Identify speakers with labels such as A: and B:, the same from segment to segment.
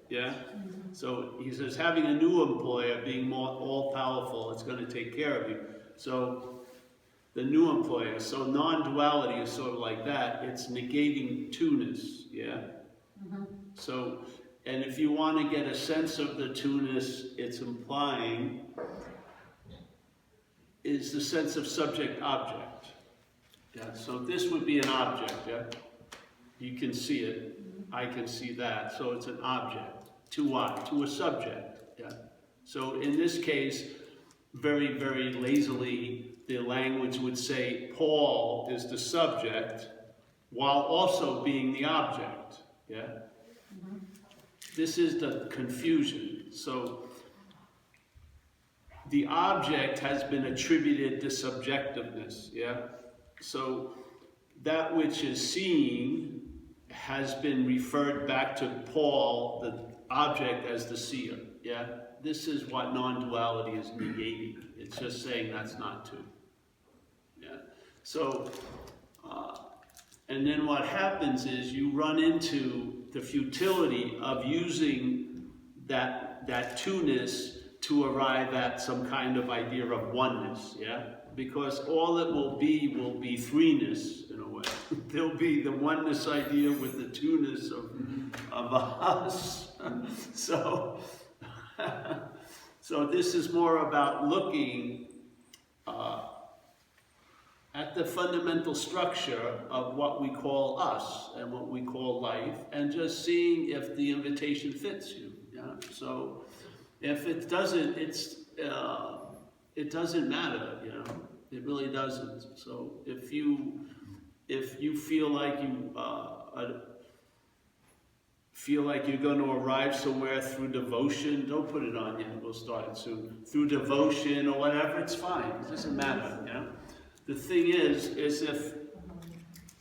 A: Yeah? So he says, having a new employer, being more all-powerful, it's going to take care of you. So the new employer, so non-duality is sort of like that. It's negating two-ness, yeah? So, and if you want to get a sense of the two-ness it's implying, is the sense of subject-object. Yeah, so this would be an object, yeah? You can see it, I can see that, so it's an object. To what? To a subject, yeah? So in this case, very, very lazily, the language would say Paul is the subject while also being the object, yeah? This is the confusion. So the object has been attributed to subjectiveness, yeah? So that which is seen has been referred back to Paul, the object, as the seer, yeah? This is what non-duality is negating. It's just saying that's not true, yeah? So, and then what happens is you run into the futility of using that two-ness to arrive at some kind of idea of oneness, yeah? Because all it will be threeness in a way. There'll be the oneness idea with the two-ness of us. So, so this is more about looking at the fundamental structure of what we call us and what we call life, and just seeing if the invitation fits you. Yeah? So if it doesn't, it doesn't matter, you know. It really doesn't. So if you feel like you're going to arrive somewhere through devotion, don't put it on yet. We'll start it soon. Through devotion or whatever, it's fine. It doesn't matter, you know. The thing is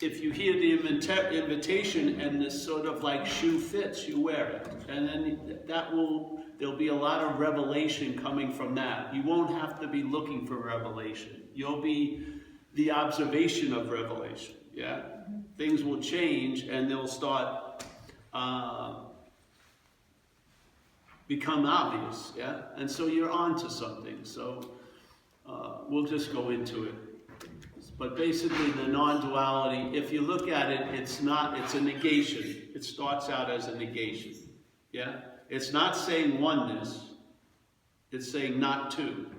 A: if you hear the invitation and this sort of like shoe fits, you wear it, and then there'll be a lot of revelation coming from that. You won't have to be looking for revelation. You'll be the observation of revelation, yeah? Things will change and they'll start become obvious, yeah? And so you're on to something. So we'll just go into it. But basically the non-duality, if you look at it, it's a negation. It starts out as a negation, yeah? It's not saying oneness, it's saying not two.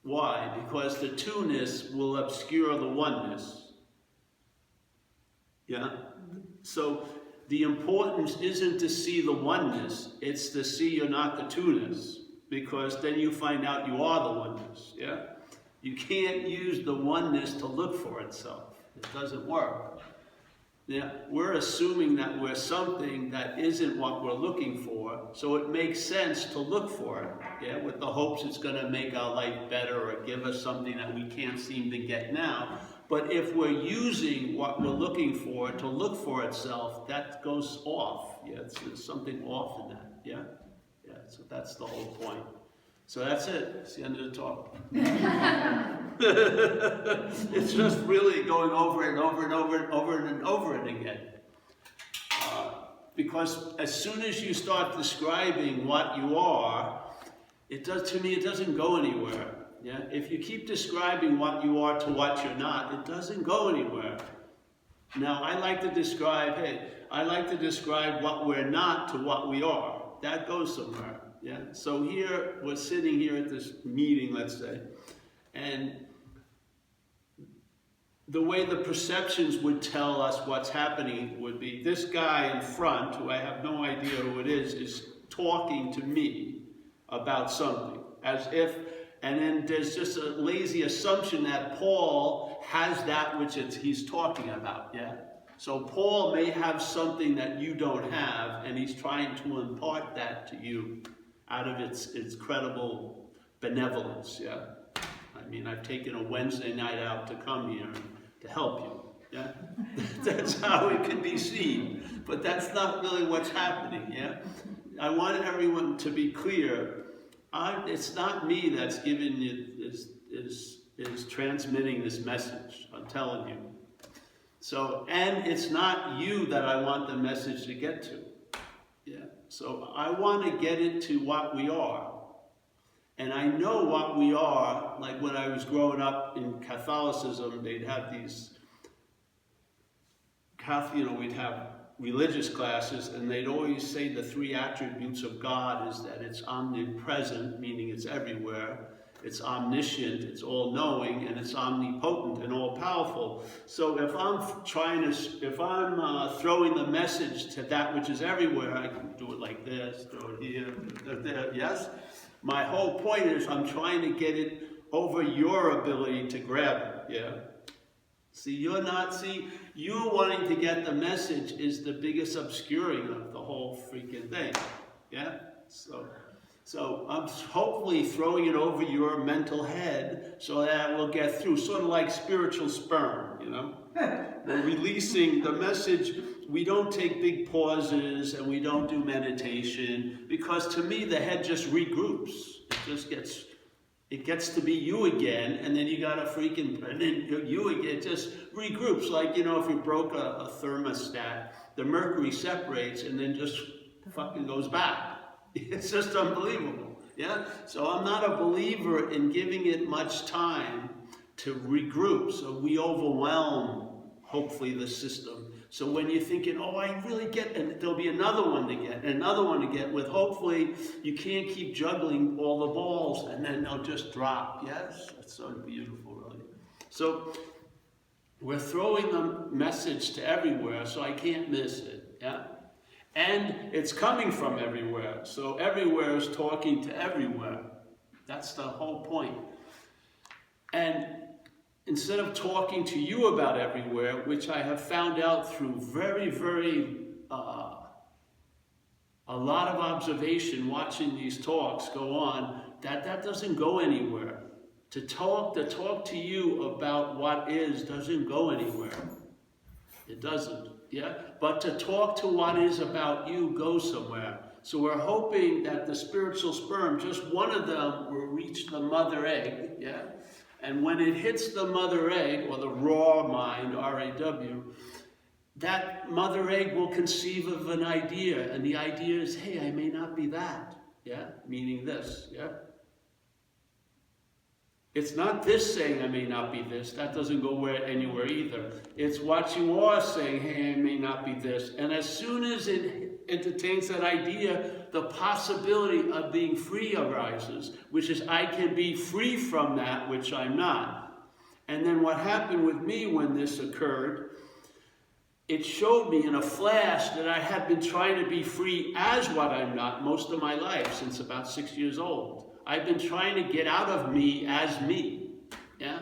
A: Why? Because the two-ness will obscure the oneness. Yeah? So the importance isn't to see the oneness, it's to see you're not the two-ness. Because then you find out you are the oneness. Yeah? You can't use the oneness to look for itself. It doesn't work. Yeah, we're assuming that we're something that isn't what we're looking for, so it makes sense to look for it, yeah, with the hopes it's going to make our life better or give us something that we can't seem to get now. But if we're using what we're looking for to look for itself, that goes off. Yeah, there's something off in that. Yeah, yeah. So that's the whole point. So that's it. It's the end of the talk. It's just really going over and over and over and over and over it again. Because as soon as you start describing what you are, it doesn't go anywhere. Yeah? If you keep describing what you are to what you're not, it doesn't go anywhere. Now, I like to describe what we're not to what we are. That goes somewhere. Yeah. So here, we're sitting here at this meeting, let's say, and the way the perceptions would tell us what's happening would be this guy in front, who I have no idea who it is talking to me about something, as if, and then there's just a lazy assumption that Paul has that which he's talking about, yeah? So Paul may have something that you don't have, and he's trying to impart that to you out of its credible benevolence, yeah? I mean, I've taken a Wednesday night out to come here to help you, yeah? That's how it can be seen, but that's not really what's happening, yeah? I want everyone to be clear. It's not me that's giving you, is transmitting this message, I'm telling you. So, and it's not you that I want the message to get to, yeah? So I want to get it to what we are. And I know what we are, like when I was growing up in Catholicism, they'd have these, we'd have religious classes, and they'd always say the three attributes of God is that it's omnipresent, meaning it's everywhere, it's omniscient, it's all-knowing, and it's omnipotent and all-powerful. So if I'm throwing the message to that which is everywhere, I can do it like this, throw it here, there, yes? My whole point is I'm trying to get it over your ability to grab it, yeah? See, you wanting to get the message is the biggest obscuring of the whole freaking thing, yeah? So I'm hopefully throwing it over your mental head so that we'll get through, sort of like spiritual sperm, you know? We're releasing the message. We don't take big pauses and we don't do meditation because to me the head just regroups. It gets to be you again, and then you got a freaking, and then you again, it just regroups. Like, if you broke a thermostat, the mercury separates and then just fucking goes back. It's just unbelievable, yeah? So I'm not a believer in giving it much time to regroup, so we overwhelm, hopefully, the system. So when you're thinking, oh, I really get, and there'll be another one to get, and another one to get, with hopefully you can't keep juggling all the balls, and then they'll just drop. Yes, that's so beautiful, really. So we're throwing the message to everywhere, so I can't miss it, yeah? And it's coming from everywhere, so everywhere is talking to everywhere. That's the whole point. And instead of talking to you about everywhere, which I have found out through very, very, a lot of observation watching these talks go on, that doesn't go anywhere. To talk to you about what is doesn't go anywhere. It doesn't, yeah? But to talk to what is about you goes somewhere. So we're hoping that the spiritual sperm, just one of them, will reach the mother egg, yeah? And when it hits the mother egg, or the raw mind, R-A-W, that mother egg will conceive of an idea. And the idea is, hey, I may not be that, yeah? Meaning this, yeah? It's not this saying, I may not be this. That doesn't go anywhere either. It's what you are saying, hey, I may not be this. And as soon as it entertains that idea, the possibility of being free arises, which is I can be free from that which I'm not. And then what happened with me when this occurred, it showed me in a flash that I had been trying to be free as what I'm not most of my life, since about 6 years old. I've been trying to get out of me as me, yeah?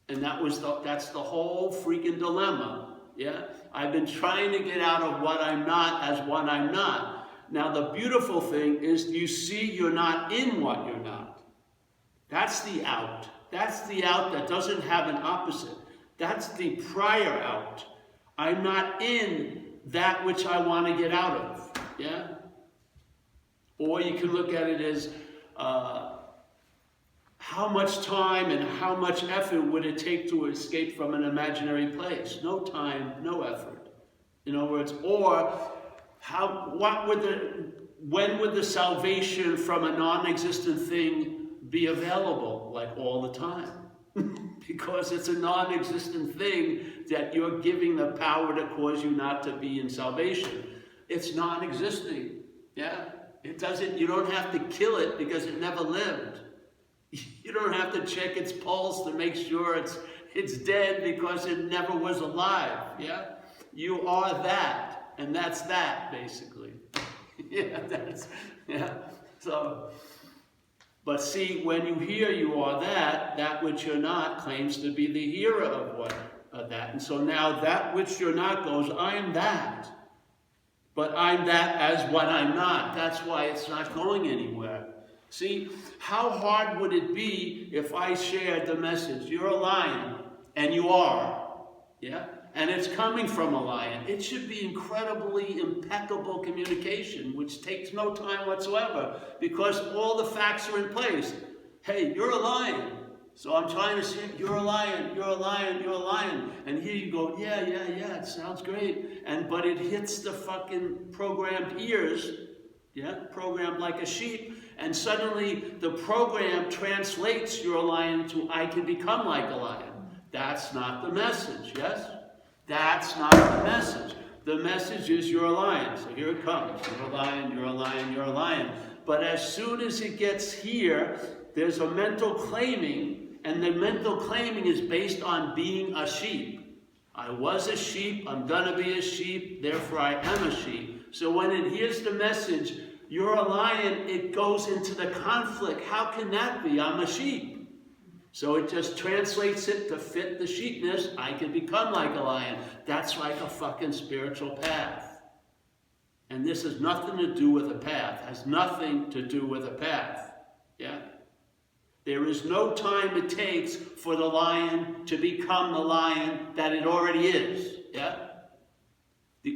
A: And that's the whole freaking dilemma, yeah? I've been trying to get out of what I'm not as what I'm not. Now the beautiful thing is you see you're not in what you're not. That's the out. That's the out that doesn't have an opposite. That's the prior out. I'm not in that which I want to get out of, yeah? Or you can look at it as how much time and how much effort would it take to escape from an imaginary place? No time, no effort. In other words, or when would the salvation from a non-existent thing be available? Like all the time. Because it's a non-existent thing that you're giving the power to cause you not to be in salvation. It's non-existing, yeah? It doesn't, you don't have to kill it because it never lived. You don't have to check its pulse to make sure it's dead because it never was alive, yeah? You are that, and that's that, basically. So, but see, when you hear you are that which you're not claims to be the hearer of that. And so now that which you're not goes, I'm that. But I'm that as what I'm not. That's why it's not going anywhere. See, how hard would it be if I shared the message, you're a lion, and you are, yeah? And it's coming from a lion. It should be incredibly impeccable communication, which takes no time whatsoever, because all the facts are in place. Hey, you're a lion. So I'm trying to say, you're a lion, you're a lion, you're a lion. And here you go, yeah, it sounds great. But it hits the fucking programmed ears, programmed like a sheep. And suddenly the program translates you're a lion to I can become like a lion. That's not the message, yes? That's not the message. The message is you're a lion. So here it comes. You're a lion, you're a lion, you're a lion. But as soon as it gets here, there's a mental claiming, and the mental claiming is based on being a sheep. I was a sheep, I'm gonna be a sheep, therefore I am a sheep. So when it hears the message, you're a lion, it goes into the conflict. How can that be? I'm a sheep. So it just translates it to fit the sheepness. I can become like a lion. That's like a fucking spiritual path. And this has nothing to do with a path. Has nothing to do with a path. Yeah? There is no time it takes for the lion to become the lion that it already is. Yeah?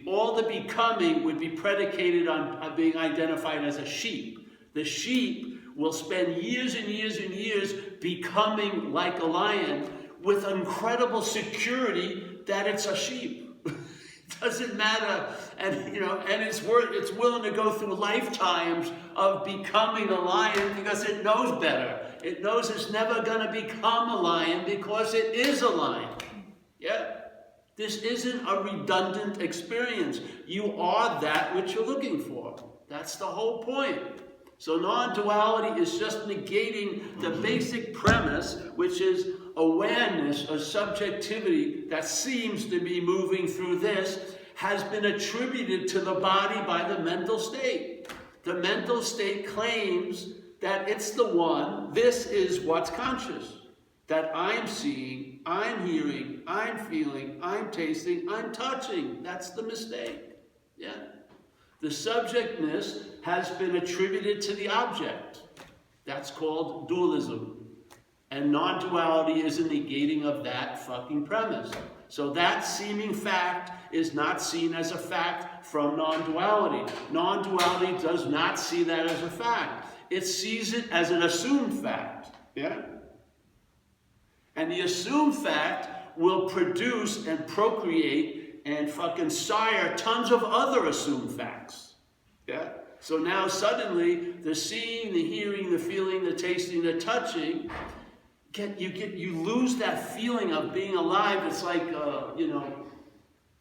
A: All the becoming would be predicated on being identified as a sheep. The sheep will spend years and years and years becoming like a lion with incredible security that it's a sheep. It doesn't matter, and it's willing to go through lifetimes of becoming a lion because it knows better. It knows it's never going to become a lion because it is a lion. Yeah? This isn't a redundant experience. You are that which you're looking for. That's the whole point. So non-duality is just negating the basic premise, which is awareness or subjectivity that seems to be moving through this, has been attributed to the body by the mental state. The mental state claims that it's the one, this is what's conscious. That I'm seeing, I'm hearing, I'm feeling, I'm tasting, I'm touching. That's the mistake. Yeah? The subjectness has been attributed to the object. That's called dualism. And non-duality is a negating of that fucking premise. So that seeming fact is not seen as a fact from non-duality. Non-duality does not see that as a fact. It sees it as an assumed fact. Yeah? And the assumed fact will produce and procreate and fucking sire tons of other assumed facts. Yeah? So now suddenly the seeing, the hearing, the feeling, the tasting, the touching, you lose that feeling of being alive. It's like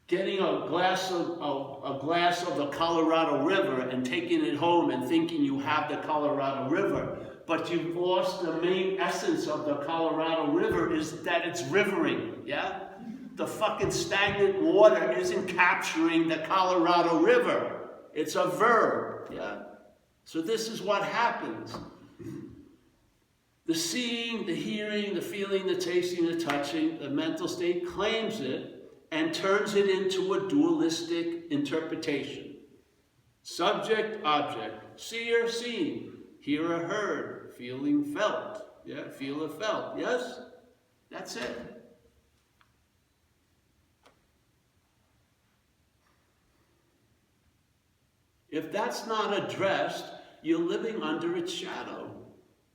A: getting a glass of the Colorado River and taking it home and thinking you have the Colorado River. But you've lost the main essence of the Colorado River is that it's rivering, yeah? The fucking stagnant water isn't capturing the Colorado River. It's a verb, yeah? So this is what happens. The seeing, the hearing, the feeling, the tasting, the touching, the mental state claims it and turns it into a dualistic interpretation. Subject, object, seer, seen, hearer, heard, feeling, felt. Yeah, feeler, felt. Yes? That's it. If that's not addressed, you're living under its shadow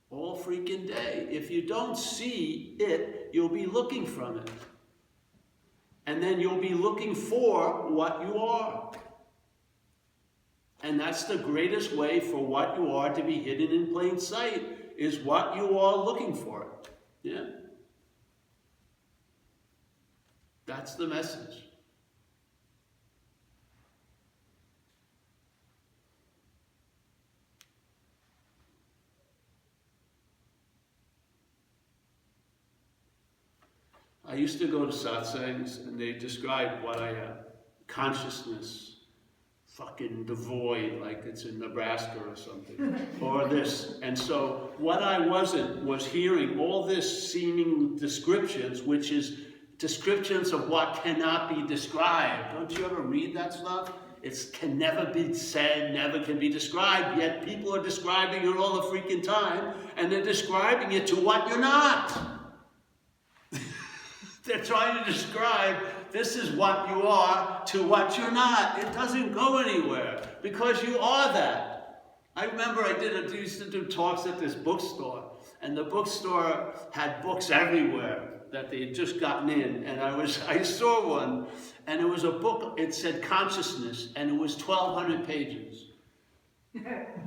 A: all freaking day. If you don't see it, you'll be looking from it. And then you'll be looking for what you are. And that's the greatest way for what you are to be hidden in plain sight, is what you are looking for. Yeah? That's the message. I used to go to satsangs and they described what I am. Consciousness, fucking devoid, like it's in Nebraska or something, or this. And so what I wasn't was hearing all this seeming descriptions, which is descriptions of what cannot be described. Don't you ever read that stuff? It can never be said, never can be described, yet people are describing it all the freaking time, and they're describing it to what you're not. They're trying to describe this is what you are to what you're not. It doesn't go anywhere because you are that. I remember I used to do talks at this bookstore, And the bookstore had books everywhere that they had just gotten in. And I saw one, and it was a book, it said Consciousness, and it was 1,200 pages.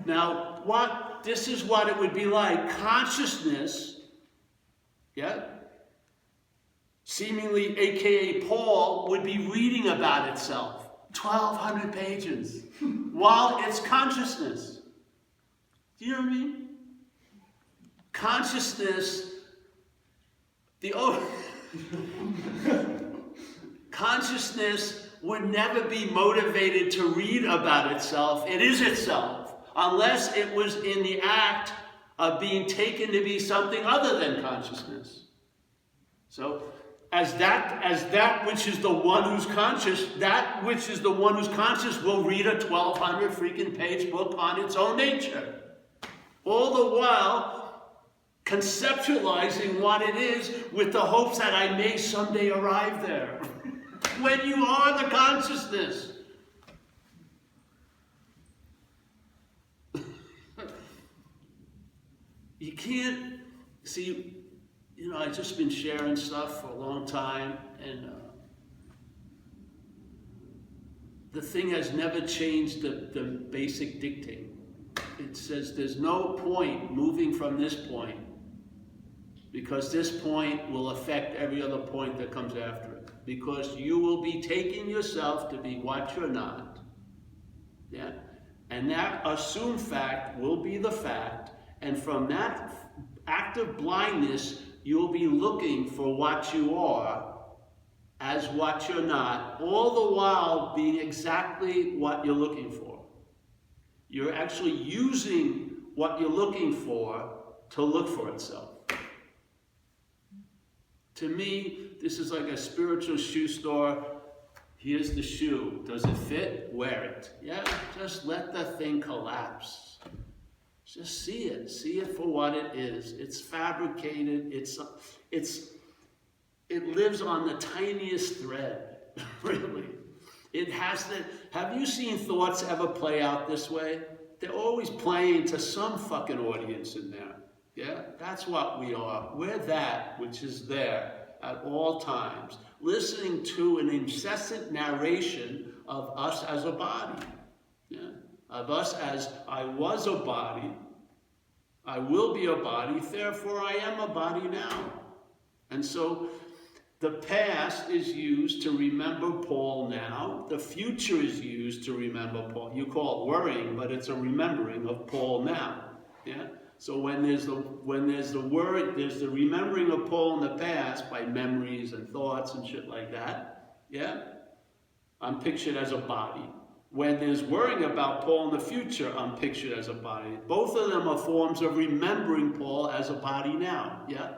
A: Now, this is what it would be like. Consciousness, yeah? Seemingly, aka Paul, would be reading about itself. 1,200 pages. While it's consciousness. Do you know what I mean? Consciousness, consciousness would never be motivated to read about itself. It is itself, unless it was in the act of being taken to be something other than consciousness. So, as that which is the one who's conscious, that which is the one who's conscious will read a 1,200 freaking page book on its own nature. All the while conceptualizing what it is with the hopes that I may someday arrive there. When you are the consciousness. You can't, see, I've just been sharing stuff for a long time, and the thing has never changed the basic dictate. It says there's no point moving from this point, because this point will affect every other point that comes after it. Because you will be taking yourself to be what you're not. Yeah? And that assumed fact will be the fact, and from that act of blindness, you'll be looking for what you are as what you're not, all the while being exactly what you're looking for. You're actually using what you're looking for to look for itself. To me, this is like a spiritual shoe store. Here's the shoe. Does it fit? Wear it. Yeah, just let the thing collapse. Just see it. See it for what it is. It's fabricated. It lives on the tiniest thread, really. It has the. Have you seen thoughts ever play out this way? They're always playing to some fucking audience in there. Yeah, that's what we are. We're that which is there at all times, listening to an incessant narration of us as a body. Yeah, of us as I was a body, I will be a body, therefore I am a body now. And so the past is used to remember Paul now. The future is used to remember Paul. You call it worrying, but it's a remembering of Paul now. Yeah. So when there's the word, there's the remembering of Paul in the past by memories and thoughts and shit like that. Yeah. I'm pictured as a body. When there's worrying about Paul in the future, I'm pictured as a body. Both of them are forms of remembering Paul as a body now. Yeah.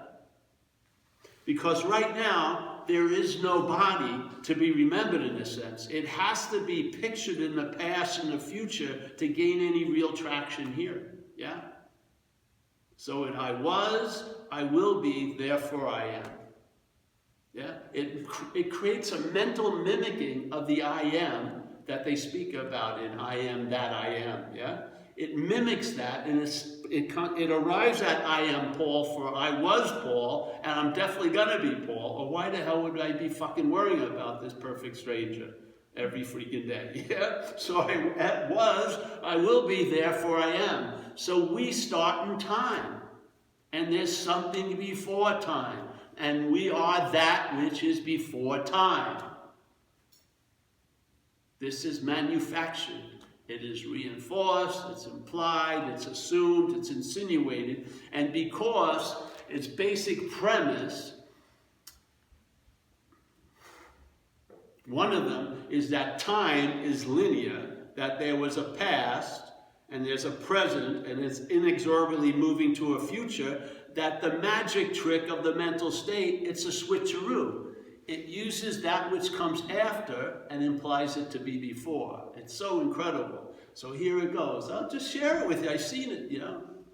A: Because right now, there is no body to be remembered in a sense. It has to be pictured in the past and the future to gain any real traction here. Yeah? So I was, I will be, therefore I am. Yeah? It creates a mental mimicking of the I am that they speak about in I am that I am. Yeah? It mimics that, and it arrives at I am Paul, for I was Paul, and I'm definitely going to be Paul, or why the hell would I be fucking worrying about this perfect stranger every freaking day? Yeah? So I will be, therefore I am. So we start in time, and there's something before time, and we are that which is before time. This is manufactured. It is reinforced, it's implied, it's assumed, it's insinuated, and because its basic premise, one of them is that time is linear, that there was a past, and there's a present, and it's inexorably moving to a future, that the magic trick of the mental state, it's a switcheroo. It uses that which comes after and implies it to be before. It's so incredible. So here it goes. I'll just share it with you. I've seen it,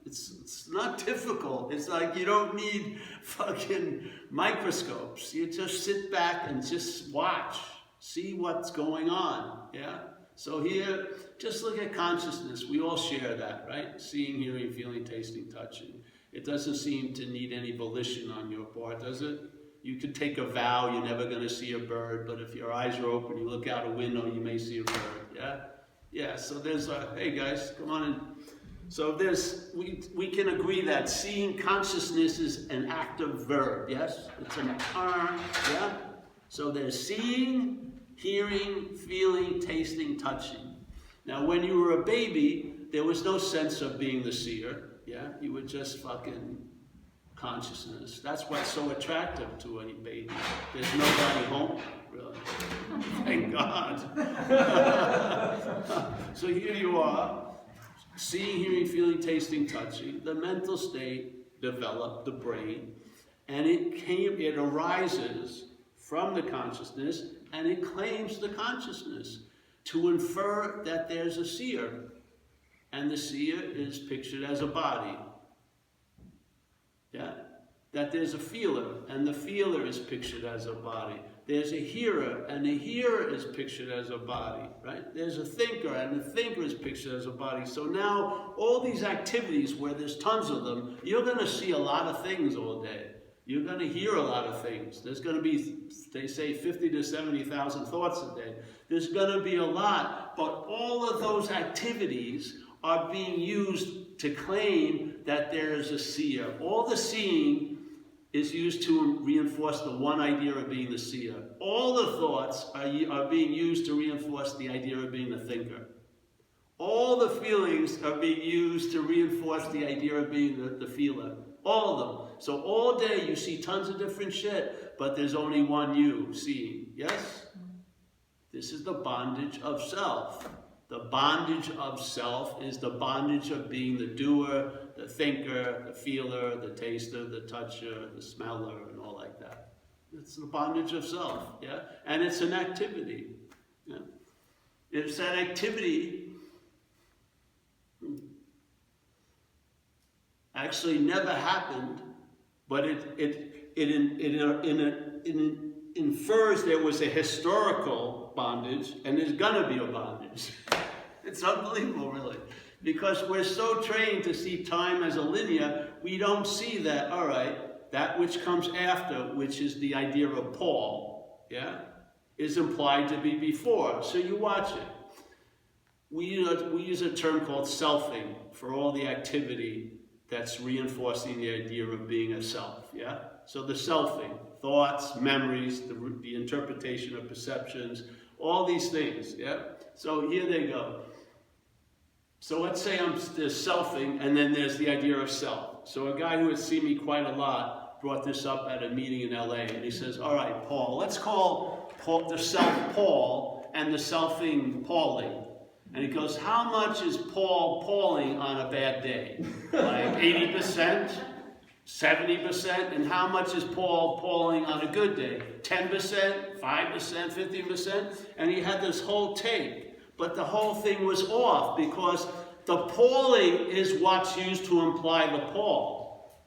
A: It's not difficult. It's like you don't need fucking microscopes. You just sit back and just watch. See what's going on, yeah? So here, just look at consciousness. We all share that, right? Seeing, hearing, feeling, tasting, touching. It doesn't seem to need any volition on your part, does it? You could take a vow you're never going to see a bird, but if your eyes are open, you look out a window, you may see a bird, yeah? Yeah, so there's a, hey guys, come on in. So we can agree that seeing consciousness is an active verb, yes? It's an yeah? So there's seeing, hearing, feeling, tasting, touching. Now when you were a baby, there was no sense of being the seer, yeah? You were just fucking consciousness. That's what's so attractive to any baby. There's nobody home, really. Thank God. So here you are. Seeing, hearing, feeling, tasting, touching, the mental state developed the brain, and it arises from the consciousness, and it claims the consciousness to infer that there's a seer, and the seer is pictured as a body. Yeah? That there's a feeler, and the feeler is pictured as a body. There's a hearer, and the hearer is pictured as a body, right? There's a thinker, and the thinker is pictured as a body. So now, all these activities where there's tons of them, you're going to see a lot of things all day. You're going to hear a lot of things. There's going to be, they say, 50 to 70,000 thoughts a day. There's going to be a lot, but all of those activities are being used to claim that there is a seer. All the seeing is used to reinforce the one idea of being the seer. All the thoughts are being used to reinforce the idea of being the thinker. All the feelings are being used to reinforce the idea of being the feeler. All of them. So all day you see tons of different shit, but there's only one you seeing. Yes? This is the bondage of self. The bondage of self is the bondage of being the doer, the thinker, the feeler, the taster, the toucher, the smeller, and all like that. It's the bondage of self, yeah? And it's an activity. Yeah? It's that activity actually never happened, but it infers there was a historical bondage, and there's gonna be a bondage. It's unbelievable, really. Because we're so trained to see time as a linear, we don't see that, all right, that which comes after, which is the idea of Paul, yeah, is implied to be before. So you watch it. We use a term called selfing for all the activity that's reinforcing the idea of being a self, yeah? So the selfing, thoughts, memories, the interpretation of perceptions, all these things, yeah? So here they go. So let's say there's selfing, and then there's the idea of self. So a guy who has seen me quite a lot brought this up at a meeting in LA, and he says, all right, Paul, let's call the self Paul and the selfing Pauling. And he goes, how much is Paul Pauling on a bad day? Like 80%? 70%? And how much is Paul Pauling on a good day? 10%? 5%? 15%? And he had this whole take. But the whole thing was off because the Pauling is what's used to imply the Paul.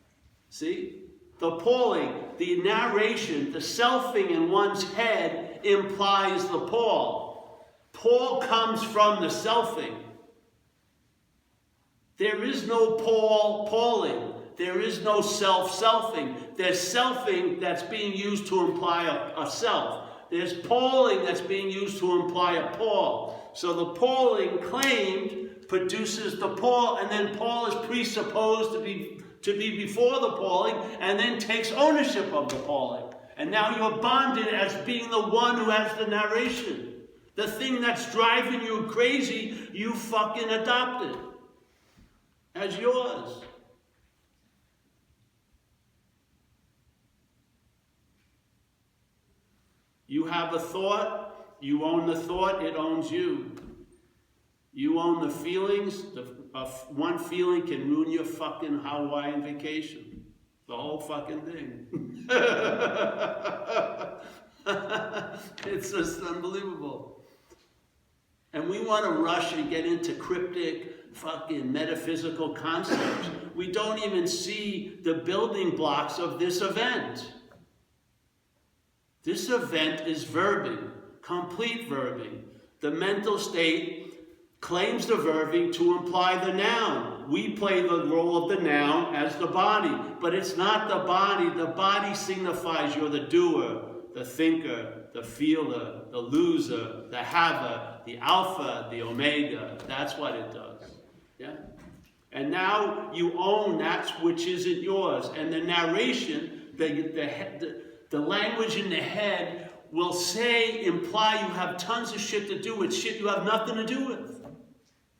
A: See? The Pauling, the narration, the selfing in one's head implies the Paul. Paul comes from the selfing. There is no Paul Pauling. There is no self-selfing. There's selfing that's being used to imply a self. There's Pauling that's being used to imply a Paul. So the Pauling claimed produces the Paul, and then Paul is presupposed to be before the Pauling, and then takes ownership of the Pauling. And now you're bonded as being the one who has the narration. The thing that's driving you crazy, you fucking adopted as yours. You have a thought, you own the thought, it owns you. You own the feelings, one feeling can ruin your fucking Hawaiian vacation. The whole fucking thing. It's just unbelievable. And we want to rush and get into cryptic, fucking metaphysical concepts. We don't even see the building blocks of this event. This event is verbing, complete verbing. The mental state claims the verbing to imply the noun. We play the role of the noun as the body, but it's not the body. The body signifies you're the doer, the thinker, the feeler, the loser, the haver, the alpha, the omega. That's what it does. Yeah? And now you own that which isn't yours. And the narration, the language in the head will imply you have tons of shit to do with shit you have nothing to do with.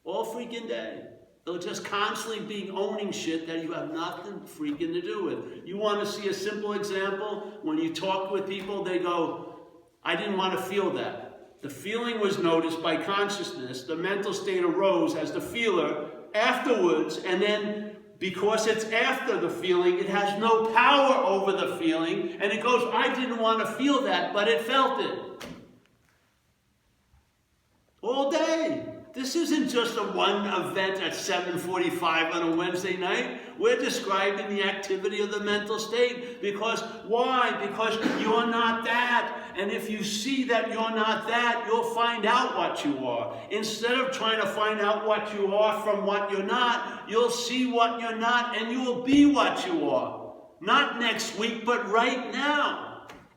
A: All freaking day. They'll just constantly be owning shit that you have nothing freaking to do with. You want to see a simple example? When you talk with people, they go, I didn't want to feel that. The feeling was noticed by consciousness. The mental state arose as the feeler afterwards, and then because it's after the feeling, it has no power over the feeling, and it goes, I didn't want to feel that, but it felt it. All day. This isn't just a one event at 7:45 on a Wednesday night. We're describing the activity of the mental state. Because, why? Because you're not that. And if you see that you're not that, you'll find out what you are. Instead of trying to find out what you are from what you're not, you'll see what you're not and you will be what you are. Not next week, but right now.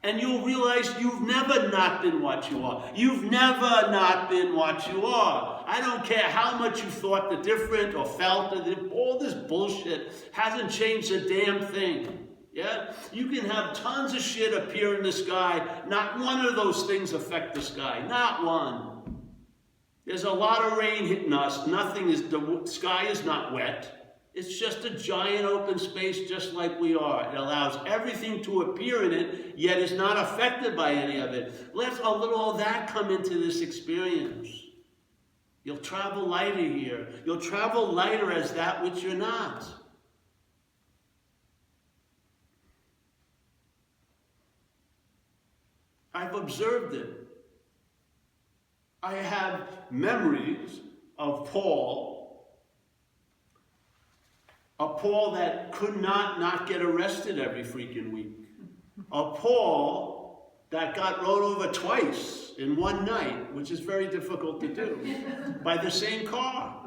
A: And you'll realize you've never not been what you are. You've never not been what you are. I don't care how much you thought the different or felt all this bullshit hasn't changed a damn thing. Yeah? You can have tons of shit appear in the sky. Not one of those things affect the sky. Not one. There's a lot of rain hitting us. The sky is not wet. It's just a giant open space just like we are. It allows everything to appear in it, yet is not affected by any of it. Let a little of that come into this experience. You'll travel lighter here. You'll travel lighter as that which you're not. I've observed it. I have memories of Paul. A Paul that could not get arrested every freaking week. A Paul that got rode over twice in one night, which is very difficult to do, by the same car.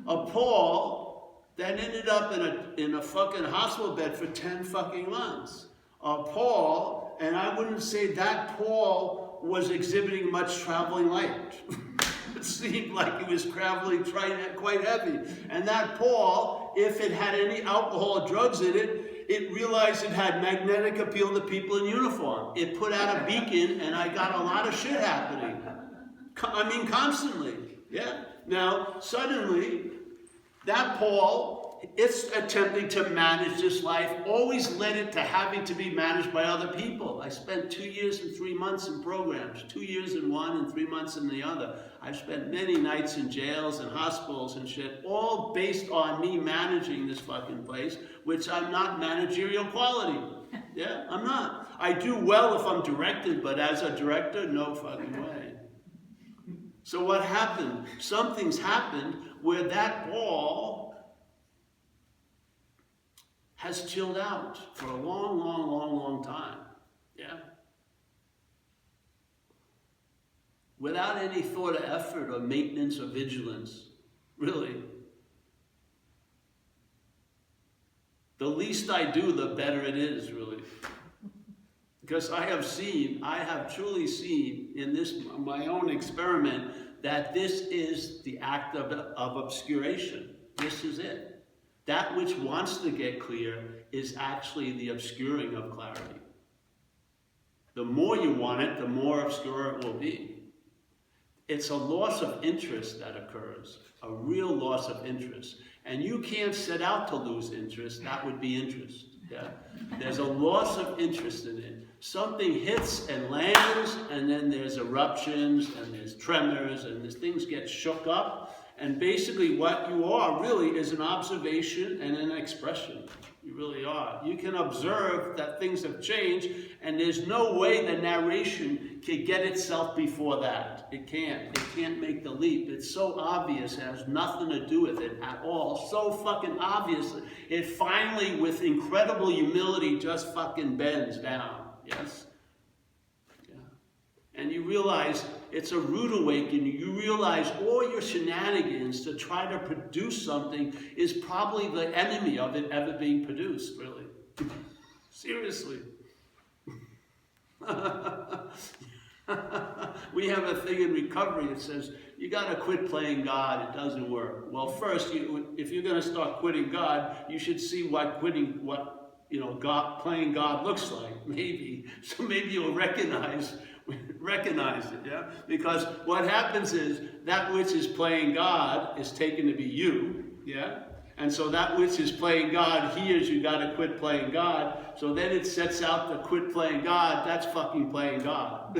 A: A Paul that ended up in a fucking hospital bed for 10 fucking months. A Paul, and I wouldn't say that Paul was exhibiting much traveling light. It seemed like he was traveling quite heavy. And that Paul, if it had any alcohol or drugs in it, it realized it had magnetic appeal to people in uniform. It put out a beacon, and I got a lot of shit happening. I mean, constantly. Yeah? Now, suddenly, that Paul, it's attempting to manage this life, always led it to having to be managed by other people. I spent 2 years and 3 months in programs, 2 years in one and 3 months in the other. I've spent many nights in jails and hospitals and shit, all based on me managing this fucking place, which I'm not managerial quality. Yeah, I'm not. I do well if I'm directed, but as a director, no fucking way. So what happened? Something's happened where that Paul has chilled out for a long time. Yeah? Without any thought of effort or maintenance or vigilance. Really. The least I do, the better it is, really. Because I have truly seen in this, my own experiment, that this is the act of obscuration. This is it. That which wants to get clear is actually the obscuring of clarity. The more you want it, the more obscure it will be. It's a loss of interest that occurs, a real loss of interest. And you can't set out to lose interest, that would be interest. Yeah? There's a loss of interest in it. Something hits and lands, and then there's eruptions, and there's tremors, and things get shook up. And basically what you are really is an observation and an expression. You really are. You can observe that things have changed, and there's no way the narration can get itself before that. It can't. It can't make the leap. It's so obvious. It has nothing to do with it at all. So fucking obvious. It finally, with incredible humility, just fucking bends down. Yes? Yeah. And you realize it's a rude awakening. You realize all your shenanigans to try to produce something is probably the enemy of it ever being produced, really. Seriously. We have a thing in recovery that says, you got to quit playing God. It doesn't work. Well, first, if you're going to start quitting God, you should see what playing God looks like, maybe. So maybe you'll recognize it, yeah? Because what happens is that which is playing God is taken to be you, yeah? And so that which is playing God hears you got to quit playing God. So then it sets out to quit playing God. That's fucking playing God.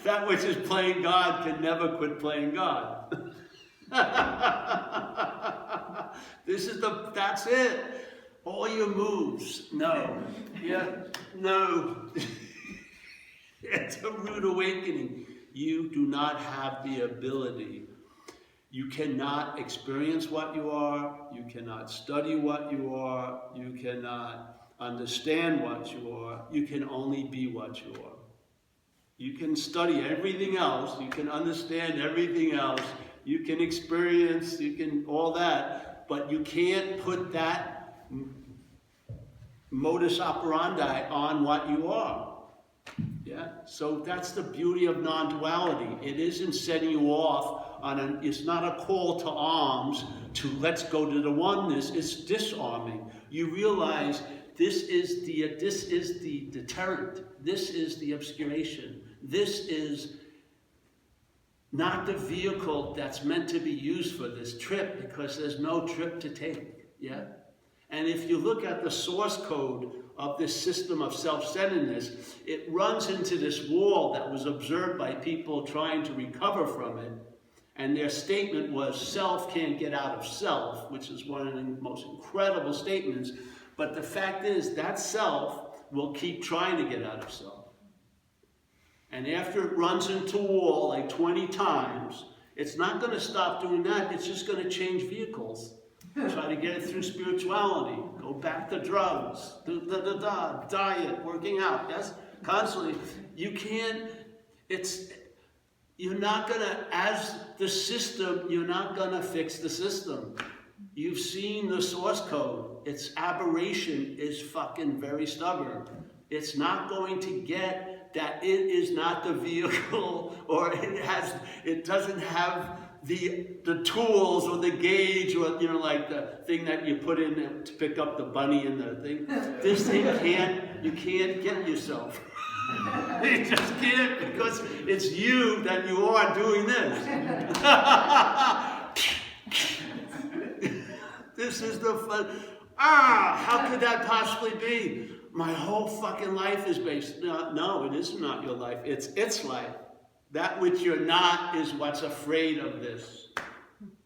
A: That which is playing God can never quit playing God. That's it. All your moves. No. Yeah. No. It's a rude awakening. You do not have the ability. You cannot experience what you are. You cannot study what you are. You cannot understand what you are. You can only be what you are. You can study everything else. You can understand everything else. You can experience, you can all that. But you can't put that modus operandi on what you are. Yeah? So that's the beauty of non-duality. It isn't setting you off on it's not a call to arms to let's go to the oneness. It's disarming. You realize this is the deterrent. This is the obscuration. This is not the vehicle that's meant to be used for this trip, because there's no trip to take. Yeah? And if you look at the source code of this system of self-centeredness, it runs into this wall that was observed by people trying to recover from it. And their statement was, self can't get out of self, which is one of the most incredible statements. But the fact is, that self will keep trying to get out of self. And after it runs into a wall like 20 times, it's not going to stop doing that. It's just going to change vehicles. Try to get it through spirituality. Go back to drugs. Diet, working out. Yes? Constantly. You can't, you're not going to, as the system, you're not going to fix the system. You've seen the source code. Its aberration is fucking very stubborn. It's not going to get that it is not the vehicle, or it doesn't have the tools or the gauge, or like the thing that you put in to pick up the bunny in the thing. This thing you can't get yourself. You just can't, because it's you that you are doing this. This is the fun. How could that possibly be? My whole fucking life is based. No, it is not your life. It's its life. That which you're not is what's afraid of this.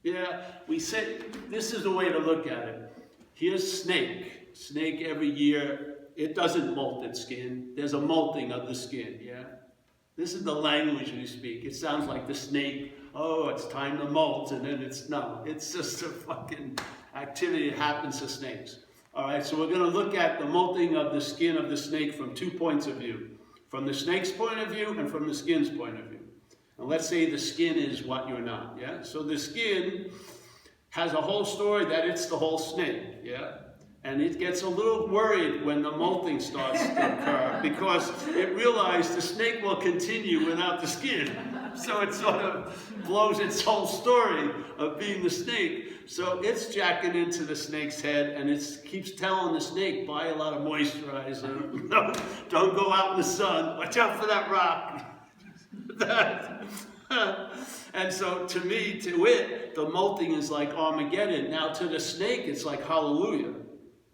A: Yeah, we say, this is the way to look at it. Here's snake. Snake every year, it doesn't molt its skin. There's a molting of the skin, yeah? This is the language we speak. It sounds like the snake, oh, it's time to molt, and then it's just a fucking activity that happens to snakes. All right, so we're going to look at the molting of the skin of the snake from 2 points of view. From the snake's point of view and from the skin's point of view. And let's say the skin is what you're not, yeah? So the skin has a whole story that it's the whole snake, yeah? And it gets a little worried when the molting starts to occur, because it realized the snake will continue without the skin. So it sort of blows its whole story of being the snake. So it's jacking into the snake's head, and it keeps telling the snake, buy a lot of moisturizer. Don't go out in the sun. Watch out for that rock. And so to me, to it, the molting is like Armageddon. Now to the snake, it's like hallelujah.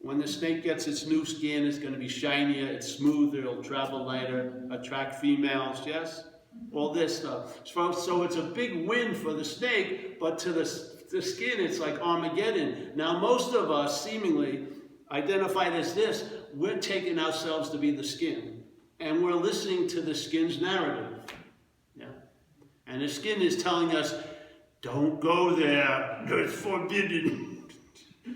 A: When the snake gets its new skin, it's going to be shinier, it's smoother, it'll travel lighter, attract females, yes? All this stuff. So it's a big win for the snake, but to the skin, it's like Armageddon. Now, most of us, seemingly, identified as this, we're taking ourselves to be the skin. And we're listening to the skin's narrative. Yeah? And the skin is telling us, don't go there, it's forbidden.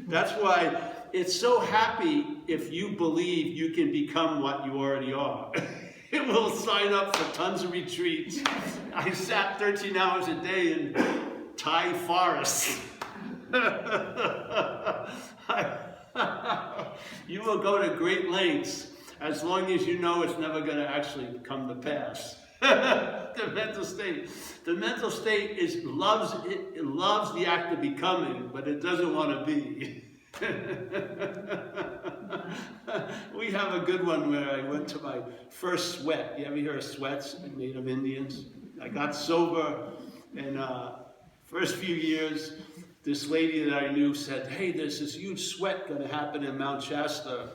A: That's why it's so happy if you believe you can become what you already are. It will sign up for tons of retreats. I sat 13 hours a day in Thai forests. You will go to great lengths as long as you know it's never going to actually come to pass. The mental state. The mental state loves the act of becoming, but it doesn't want to be. We have a good one where I went to my first sweat. You ever hear of sweats in Native Indians? I got sober, and first few years, this lady that I knew said, "Hey, there's this huge sweat going to happen in Mount Shasta,"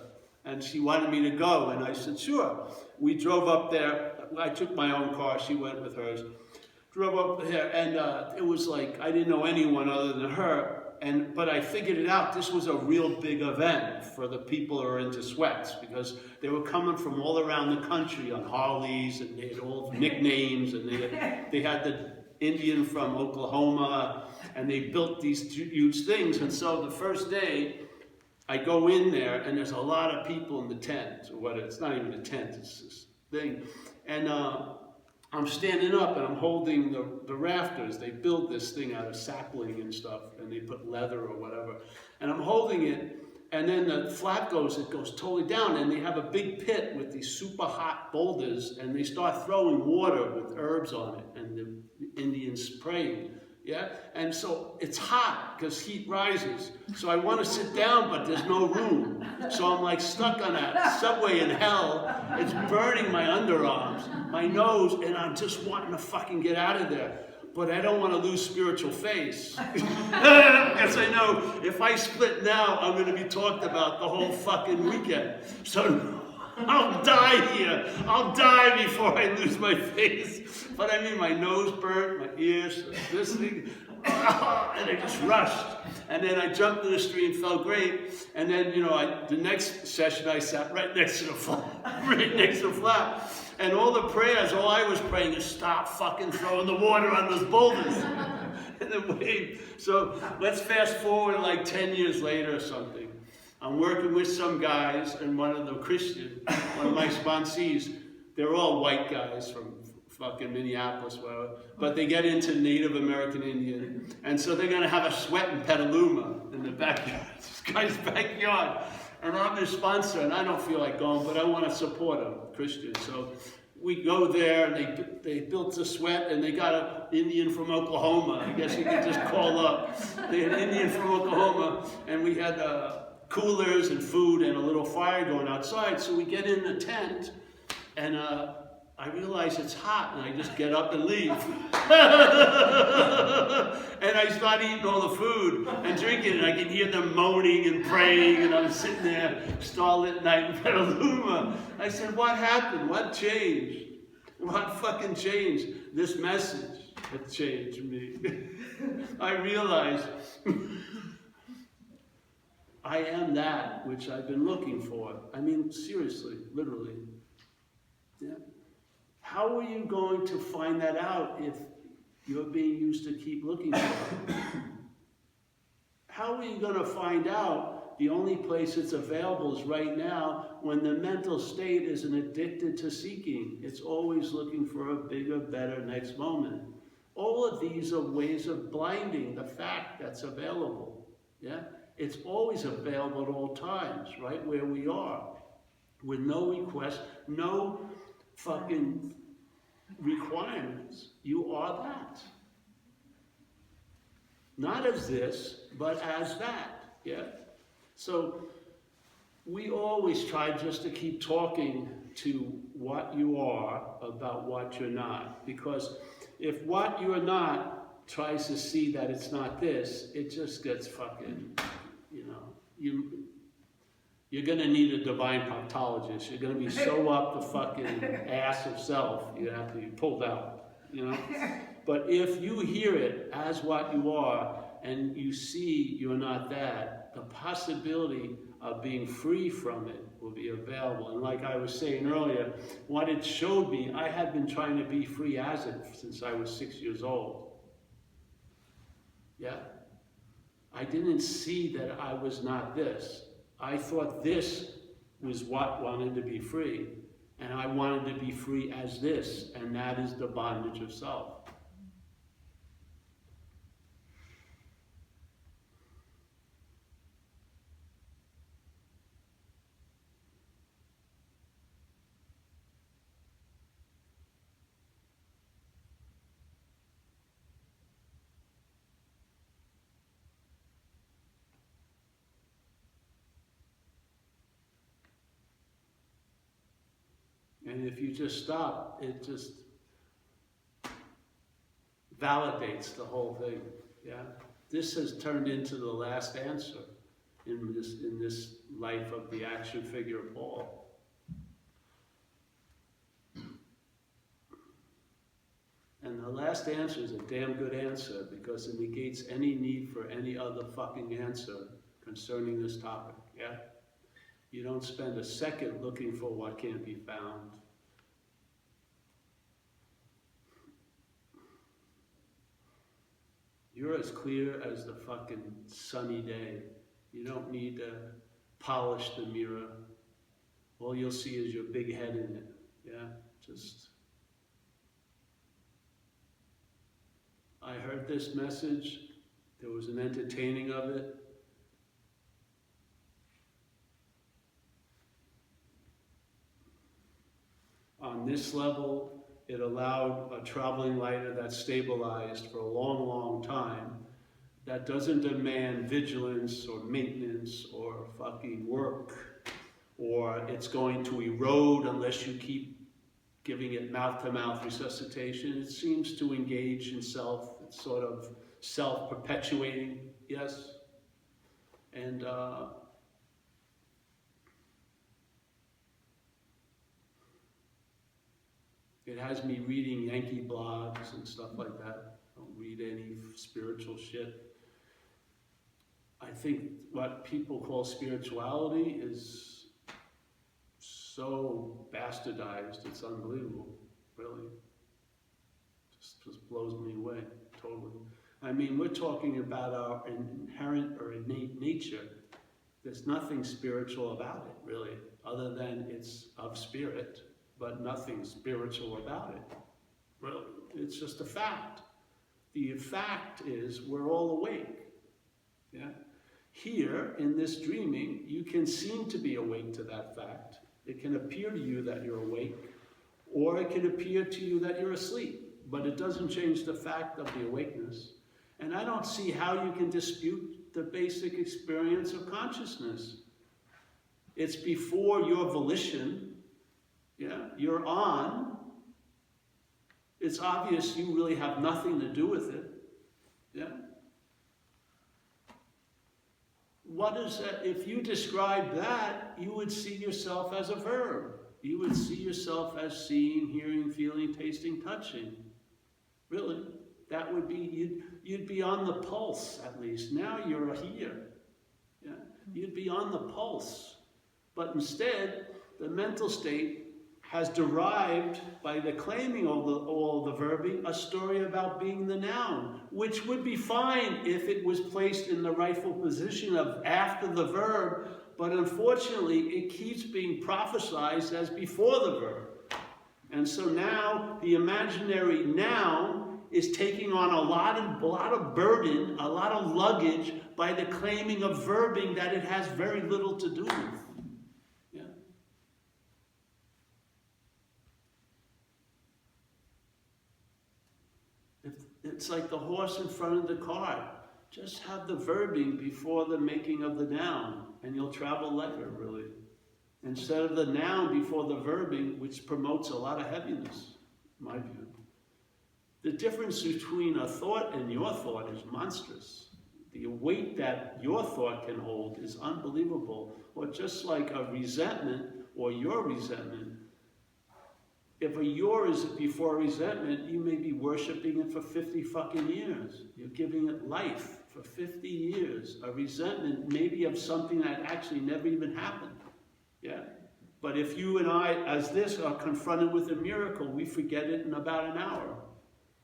A: and she wanted me to go, and I said, "Sure." We drove up there. I took my own car. She went with hers. Drove up there, and it was like I didn't know anyone other than her. But I figured it out. This was a real big event for the people who are into sweats, because they were coming from all around the country on Harleys, and they had all nicknames, and they had the Indian from Oklahoma, and they built these huge things. And so the first day, I go in there, and there's a lot of people in the tent, or what? It's not even a tent, it's this thing. And I'm standing up and I'm holding the rafters. They build this thing out of sapling and stuff, and they put leather or whatever. And I'm holding it, and then the flap goes totally down, and they have a big pit with these super hot boulders, and they start throwing water with herbs on it, and the Indians praying. Yeah, and so it's hot because heat rises. So I want to sit down, but there's no room. So I'm like stuck on a subway in hell. It's burning my underarms, my nose, and I'm just wanting to fucking get out of there. But I don't want to lose spiritual face. Because I know if I split now, I'm going to be talked about the whole fucking weekend. So I'll die here. I'll die before I lose my face. But I mean, my nose burnt, my ears, this thing, and I just rushed. And then I jumped in the stream, felt great. And then, the next session I sat right next to the flap, And all the prayers, all I was praying is stop fucking throwing the water on those boulders. And the wave. So let's fast forward like 10 years later or something. I'm working with some guys, and one of them Christian, one of my sponsees. They're all white guys from fucking Minneapolis, whatever, but they get into Native American Indian, and so they're gonna have a sweat in Petaluma in the backyard, this guy's backyard, and I'm their sponsor, and I don't feel like going, but I want to support them, Christian. So we go there, and they built a sweat, and they got an Indian from Oklahoma. I guess you could just call up. They had an Indian from Oklahoma, and we had coolers and food and a little fire going outside. So we get in the tent, and I realize it's hot, and I just get up and leave. And I start eating all the food and drinking, and I can hear them moaning and praying, and I'm sitting there, starlit night in Petaluma. I said, what happened? What changed? What fucking changed? This message had changed me. I realized I am that which I've been looking for. I mean, seriously, literally. Yeah. How are you going to find that out if you're being used to keep looking for it? How are you going to find out the only place it's available is right now, when the mental state isn't addicted to seeking? It's always looking for a bigger, better next moment. All of these are ways of blinding the fact that's available. Yeah? It's always available at all times, right where we are, with no request, no fucking requirements. You are that. Not as this, but as that. Yeah? So we always try just to keep talking to what you are about what you're not. Because if what you're not tries to see that it's not this, it just gets fucking, you're going to need a divine proctologist. You're going to be so up the fucking ass of self, you have to be pulled out, But if you hear it as what you are, and you see you're not that, the possibility of being free from it will be available. And like I was saying earlier, what it showed me, I had been trying to be free as it since I was 6 years old. Yeah? I didn't see that I was not this. I thought this was what wanted to be free. And I wanted to be free as this, and that is the bondage of self. And if you just stop, it just validates the whole thing. Yeah, this has turned into the last answer in this life of the action figure Paul. And the last answer is a damn good answer because it negates any need for any other fucking answer concerning this topic. Yeah. You don't spend a second looking for what can't be found. You're as clear as the fucking sunny day. You don't need to polish the mirror. All you'll see is your big head in it. Yeah, just... I heard this message. There was an entertaining of it. On this level, it allowed a traveling lighter that's stabilized for a long, long time, that doesn't demand vigilance or maintenance or fucking work, or it's going to erode unless you keep giving it mouth-to-mouth resuscitation. It seems to engage in self. It's sort of self-perpetuating, yes? And it has me reading Yankee blogs and stuff like that. I don't read any spiritual shit. I think what people call spirituality is so bastardized, it's unbelievable, really. Just blows me away, totally. I mean, we're talking about our inherent or innate nature. There's nothing spiritual about it, really, other than it's of spirit, but nothing spiritual about it. Really, it's just a fact. The fact is we're all awake. Yeah? Here, in this dreaming, you can seem to be awake to that fact. It can appear to you that you're awake, or it can appear to you that you're asleep, but it doesn't change the fact of the awakeness. And I don't see how you can dispute the basic experience of consciousness. It's before your volition. Yeah, you're on. It's obvious you really have nothing to do with it. Yeah. What is that? If you describe that, you would see yourself as a verb. You would see yourself as seeing, hearing, feeling, tasting, touching. Really, that would be, you'd be on the pulse at least. Now you're here. Yeah? You'd be on the pulse. But instead, the mental state has derived, by the claiming all the verbing, a story about being the noun, which would be fine if it was placed in the rightful position of after the verb, but unfortunately it keeps being prophesized as before the verb. And so now the imaginary noun is taking on a lot of burden, a lot of luggage by the claiming of verbing that it has very little to do with. It's like the horse in front of the cart. Just have the verbing before the making of the noun, and you'll travel lighter, really. Instead of the noun before the verbing, which promotes a lot of heaviness, in my view. The difference between a thought and your thought is monstrous. The weight that your thought can hold is unbelievable. Or just like a resentment, or your resentment, if a your is before resentment, you may be worshiping it for 50 fucking years. You're giving it life for 50 years. A resentment maybe of something that actually never even happened. Yeah? But if you and I, as this, are confronted with a miracle, we forget it in about an hour.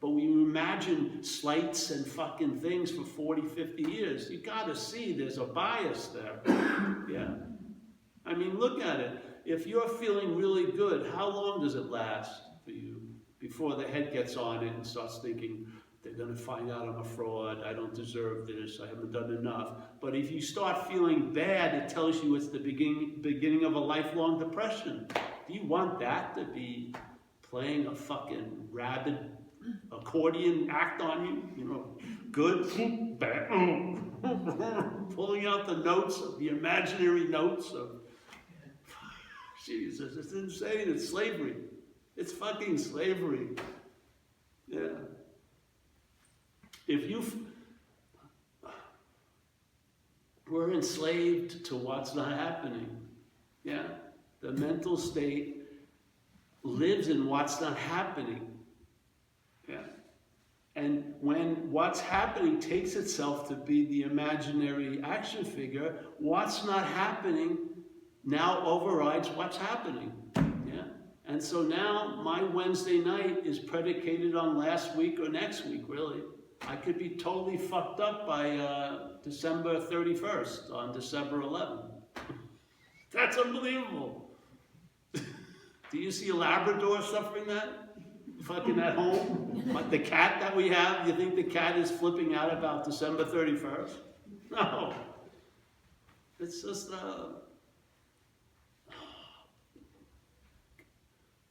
A: But we imagine slights and fucking things for 40, 50 years. You gotta see there's a bias there. Yeah? I mean, look at it. If you're feeling really good, how long does it last for you before the head gets on it and starts thinking, they're going to find out I'm a fraud, I don't deserve this, I haven't done enough. But if you start feeling bad, it tells you it's the beginning of a lifelong depression. Do you want that to be playing a fucking rabid accordion act on you? You know, good, bad, pulling out the notes, the imaginary notes of, Jesus, it's insane, it's slavery. It's fucking slavery. Yeah. If we're enslaved to what's not happening. Yeah. The mental state lives in what's not happening. Yeah. And when what's happening takes itself to be the imaginary action figure, what's not happening now overrides what's happening. Yeah. And so now my Wednesday night is predicated on last week or next week, really. I could be totally fucked up by December 31st on December 11th. That's unbelievable. Do you see a Labrador suffering that? Fucking at home? Like the cat that we have, you think the cat is flipping out about December 31st? No. It's just,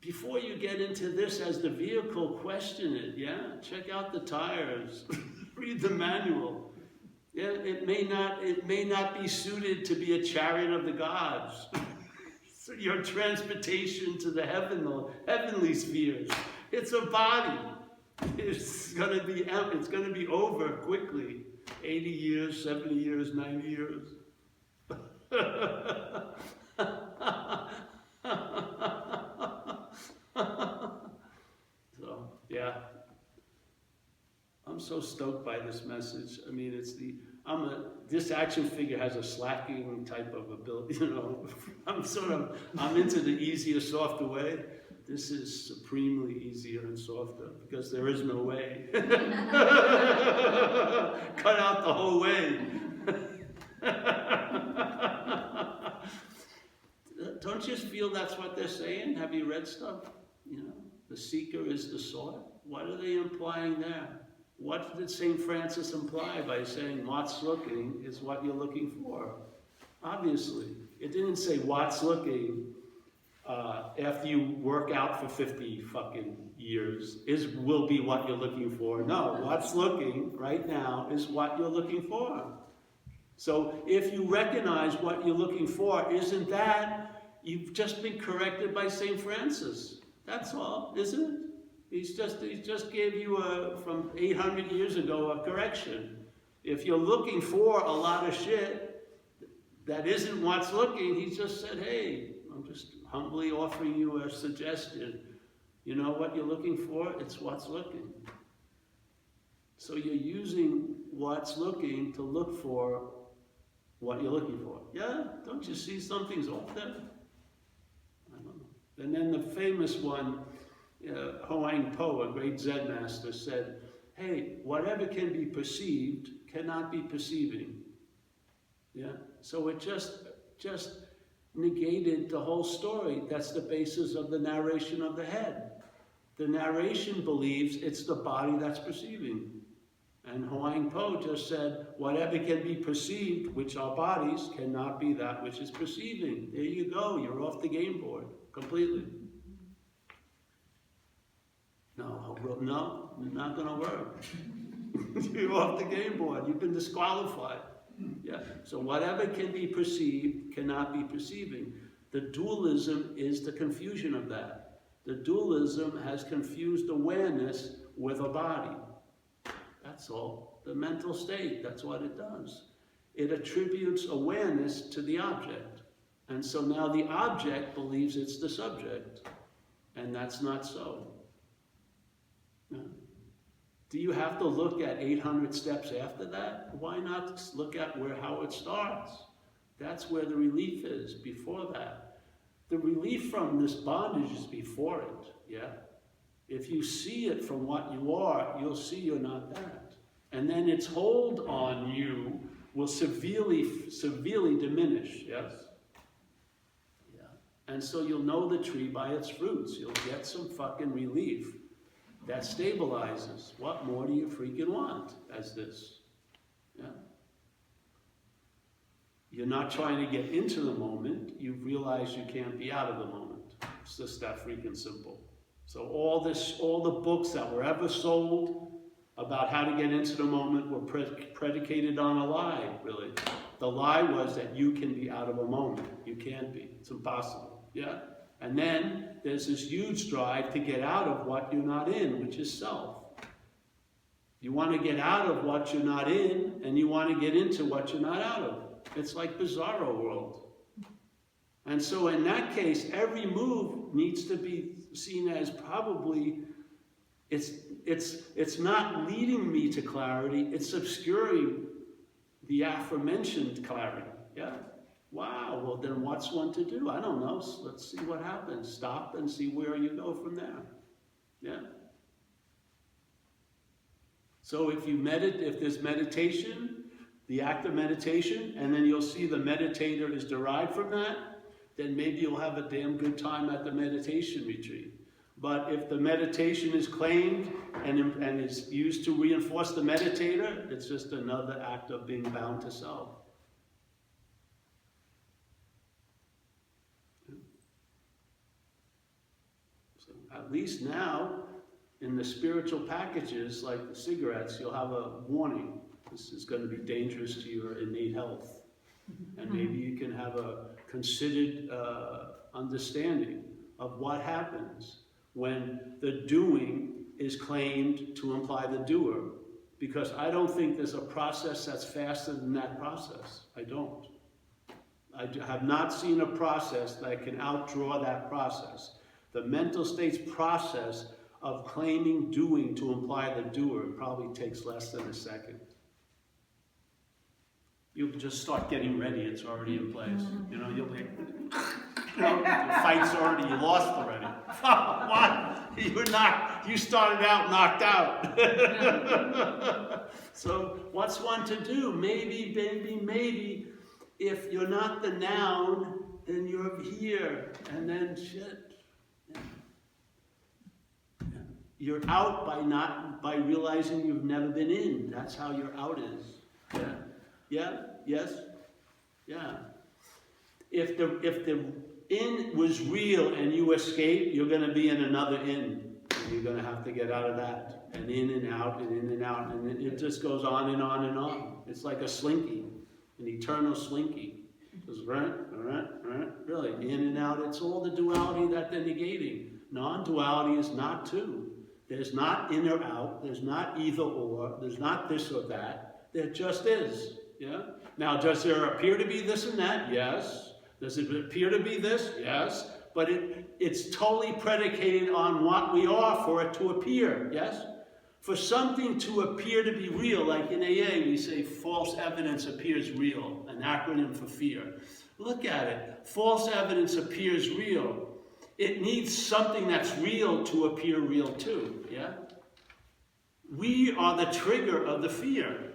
A: before you get into this as the vehicle, question it, yeah? Check out the tires, read the manual. Yeah, it may not be suited to be a chariot of the gods. So your transportation to the heavenly spheres. It's a body. It's gonna be over quickly. 80 years, 70 years, 90 years. So, yeah. I'm so stoked by this message. I mean, this action figure has a slacking type of ability, you know. I'm into the easier, softer way. This is supremely easier and softer because there is no way. Cut out the whole way. Don't you feel that's what they're saying? Have you read stuff? You know, the seeker is the sought. What are they implying there? What did St. Francis imply by saying what's looking is what you're looking for? Obviously. It didn't say what's looking after you work out for 50 fucking years will be what you're looking for. No, what's looking right now is what you're looking for. So if you recognize what you're looking for, isn't that, you've just been corrected by St. Francis. That's all, isn't it? He just gave you from 800 years ago a correction. If you're looking for a lot of shit that isn't what's looking, he just said, hey, I'm just humbly offering you a suggestion. You know what you're looking for? It's what's looking. So you're using what's looking to look for what you're looking for. Yeah? Don't you see something's off there? I don't know. And then the famous one, Huang Po, a great Zen master, said, hey, whatever can be perceived cannot be perceiving. Yeah? So it just negated the whole story. That's the basis of the narration of the head. The narration believes it's the body that's perceiving. And Huang Po just said, whatever can be perceived, which are bodies, cannot be that which is perceiving. There you go, you're off the game board completely. No, not gonna work. You're off the game board, you've been disqualified. Yeah. So whatever can be perceived cannot be perceiving. The dualism is the confusion of that. The dualism has confused awareness with a body. That's all. The mental state, that's what it does. It attributes awareness to the object. And so now the object believes it's the subject. And that's not so. No. Do you have to look at 800 steps after that? Why not look at how it starts? That's where the relief is, before that. The relief from this bondage is before it, yeah? If you see it from what you are, you'll see you're not that. And then its hold on you will severely diminish, yes? Yeah. And so you'll know the tree by its fruits. You'll get some fucking relief that stabilizes. What more do you freaking want as this? Yeah. You're not trying to get into the moment. You've realized you can't be out of the moment. It's just that freaking simple. So all the books that were ever sold about how to get into the moment were predicated on a lie, really. The lie was that you can be out of a moment. You can't be. It's impossible. Yeah? And then there's this huge drive to get out of what you're not in, which is self. You want to get out of what you're not in, and you want to get into what you're not out of. It's like Bizarro World. And so in that case, every move needs to be seen as probably, it's not leading me to clarity, it's obscuring the aforementioned clarity. Yeah? Wow, well then what's one to do? I don't know. So let's see what happens. Stop and see where you go from there. Yeah? So if there's meditation, the act of meditation, and then you'll see the meditator is derived from that, then maybe you'll have a damn good time at the meditation retreat. But if the meditation is claimed and is used to reinforce the meditator, it's just another act of being bound to self. So at least now, in the spiritual packages, like the cigarettes, you'll have a warning. This is going to be dangerous to your innate health. And maybe you can have a considered understanding of what happens when the doing is claimed to imply the doer. Because I don't think there's a process that's faster than that process. I don't. I have not seen a process that can outdraw that process. The mental state's process of claiming doing to imply the doer probably takes less than a second. You'll just start getting ready, it's already in place. You know, you'll be, the fight's already, you lost already. What? You started out knocked out. So what's one to do? Maybe, if you're not the noun, then you're here, and then shit. You're out by realizing you've never been in. That's how your out is. Yeah. Yeah? Yes? Yeah. If the in was real and you escape, you're going to be in another in. And you're going to have to get out of that. And in and out and in and out. And it just goes on and on and on. It's like a slinky, an eternal slinky. Just really, in and out. It's all the duality that they're negating. Non-duality is not two. There's not in or out. There's not either or. There's not this or that. There just is. Yeah? Now, does there appear to be this and that? Yes. Does it appear to be this? Yes. But it's totally predicated on what we are for it to appear. Yes? For something to appear to be real, like in AA, we say false evidence appears real, an acronym for fear. Look at it. False evidence appears real. It needs something that's real to appear real too. Yeah? We are the trigger of the fear.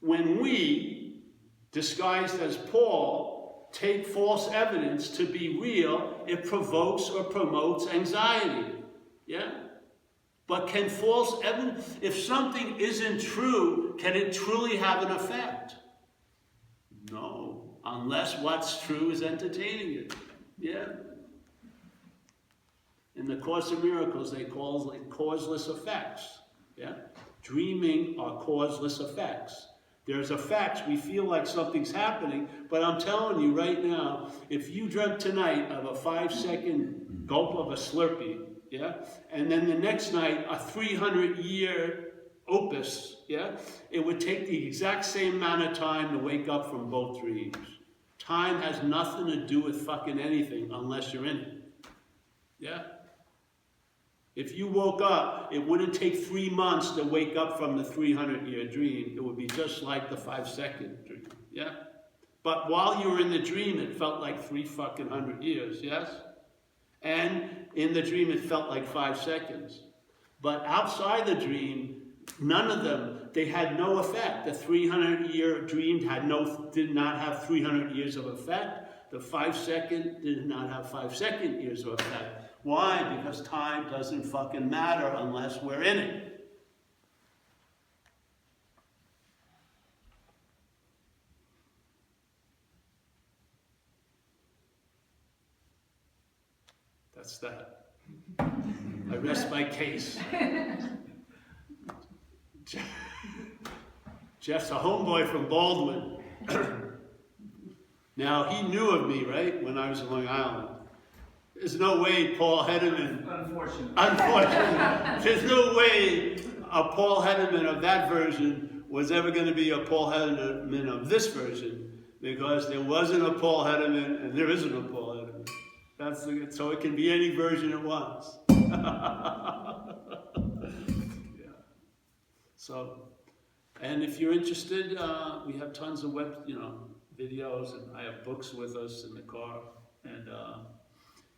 A: When we, disguised as Paul, take false evidence to be real, it provokes or promotes anxiety. Yeah? But can false evidence, if something isn't true, can it truly have an effect? No, unless what's true is entertaining it. Yeah? In the Course in Miracles, they call it causeless effects. Yeah? Dreaming are causeless effects. There's effects, we feel like something's happening, but I'm telling you right now, if you dreamt tonight of a 5-second gulp of a Slurpee, yeah, and then the next night a 300-year opus, yeah, it would take the exact same amount of time to wake up from both dreams. Time has nothing to do with fucking anything unless you're in it. Yeah? If you woke up, it wouldn't take 3 months to wake up from the 300-year dream. It would be just like the 5-second dream. Yeah? But while you were in the dream, it felt like 300 years. Yes? And in the dream, it felt like 5 seconds. But outside the dream, none of them, they had no effect. The 300-year dream did not have 300 years of effect. The 5-second did not have 5-second years of effect. Why? Because time doesn't fucking matter unless we're in it. That's that. I rest my case. Jeff's a homeboy from Baldwin. Now, he knew of me, right, when I was in Long Island. There's no way Paul Hedderman... Unfortunately. There's no way a Paul Hedderman of that version was ever going to be a Paul Hedderman of this version, because there wasn't a Paul Hedderman and there isn't a Paul Hedderman. So it can be any version it wants. Yeah. So, and if you're interested, we have tons of videos, and I have books with us in the car, and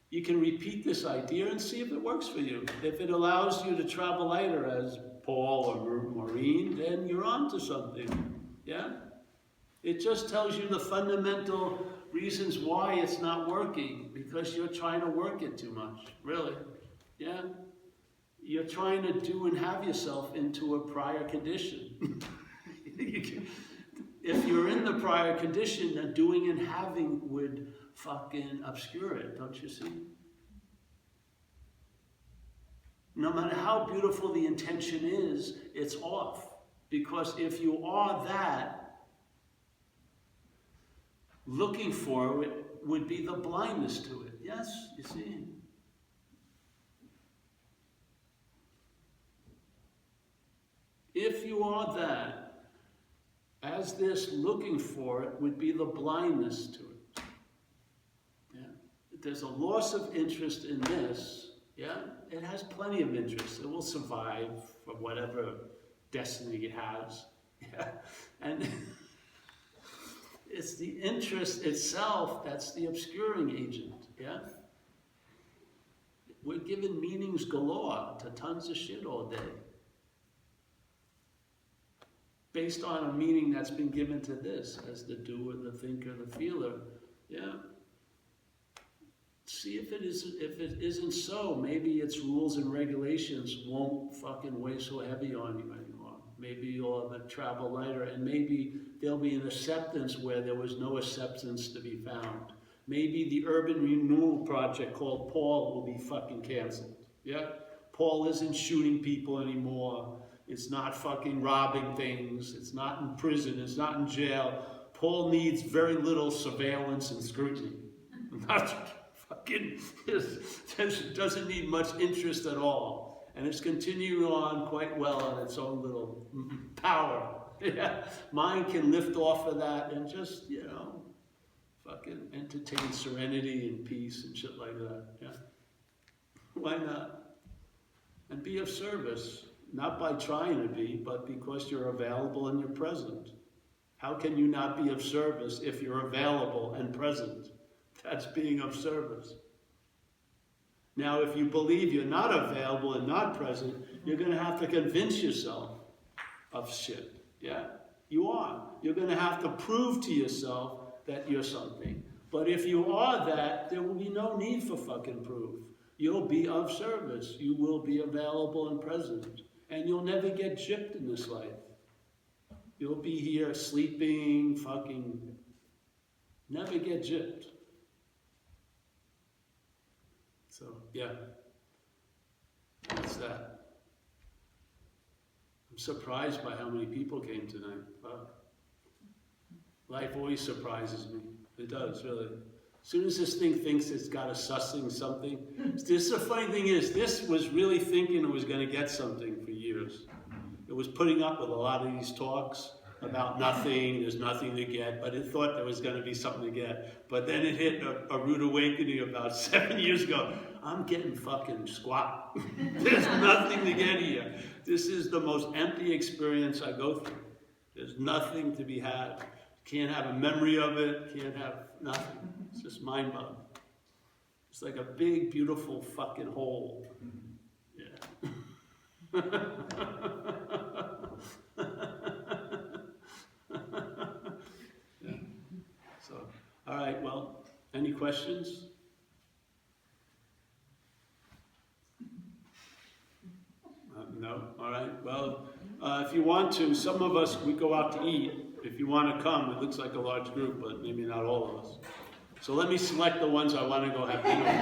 A: you can repeat this idea and see if it works for you. If it allows you to travel lighter as Paul or Maureen, then you're on to something, yeah? It just tells you the fundamental reasons why it's not working, because you're trying to work it too much, really, yeah? You're trying to do and have yourself into a prior condition. If you're in the prior condition, then doing and having would fucking obscure it, don't you see? No matter how beautiful the intention is, it's off. Because if you are that, looking for it would be the blindness to it. Yes, you see? If you are that, as this looking for it would be the blindness to it. Yeah? There's a loss of interest in this. Yeah? It has plenty of interest. It will survive for whatever destiny it has. Yeah? And it's the interest itself that's the obscuring agent. Yeah? We're given meanings galore to tons of shit all day, based on a meaning that's been given to this, as the doer, the thinker, the feeler. Yeah. See if it isn't so. Maybe its rules and regulations won't fucking weigh so heavy on you anymore. Maybe you'll have to travel lighter, and maybe there'll be an acceptance where there was no acceptance to be found. Maybe the urban renewal project called Paul will be fucking canceled. Yeah? Paul isn't shooting people anymore. It's not fucking robbing things. It's not in prison. It's not in jail. Paul needs very little surveillance and scrutiny. Not fucking, doesn't need much interest at all. And it's continuing on quite well on its own little power. Yeah. Mind can lift off of that and just, fucking entertain serenity and peace and shit like that. Yeah. Why not? And be of service. Not by trying to be, but because you're available and you're present. How can you not be of service if you're available and present? That's being of service. Now, if you believe you're not available and not present, you're going to have to convince yourself of shit. Yeah? You are. You're going to have to prove to yourself that you're something. But if you are that, there will be no need for fucking proof. You'll be of service. You will be available and present. And you'll never get gypped in this life. You'll be here sleeping, fucking, never get gypped. So, yeah. That's that. I'm surprised by how many people came tonight. Wow. Life always surprises me. It does, really. As soon as this thing thinks it's got a sussing something, the funny thing is, this was really thinking it was going to get something for years. It was putting up with a lot of these talks about nothing, there's nothing to get, but it thought there was going to be something to get. But then it hit a rude awakening about 7 years ago. I'm getting fucking squat. There's nothing to get here. This is the most empty experience I go through. There's nothing to be had. Can't have a memory of it, can't have nothing. It's just mind-boggling. It's like a big, beautiful fucking hole. Yeah. Yeah. So, all right, well, questions? No? All right. Well, if you want to, some of us, we go out to eat. If you want to come, it looks like a large group, but maybe not all of us. So let me select the ones I want to go have dinner with.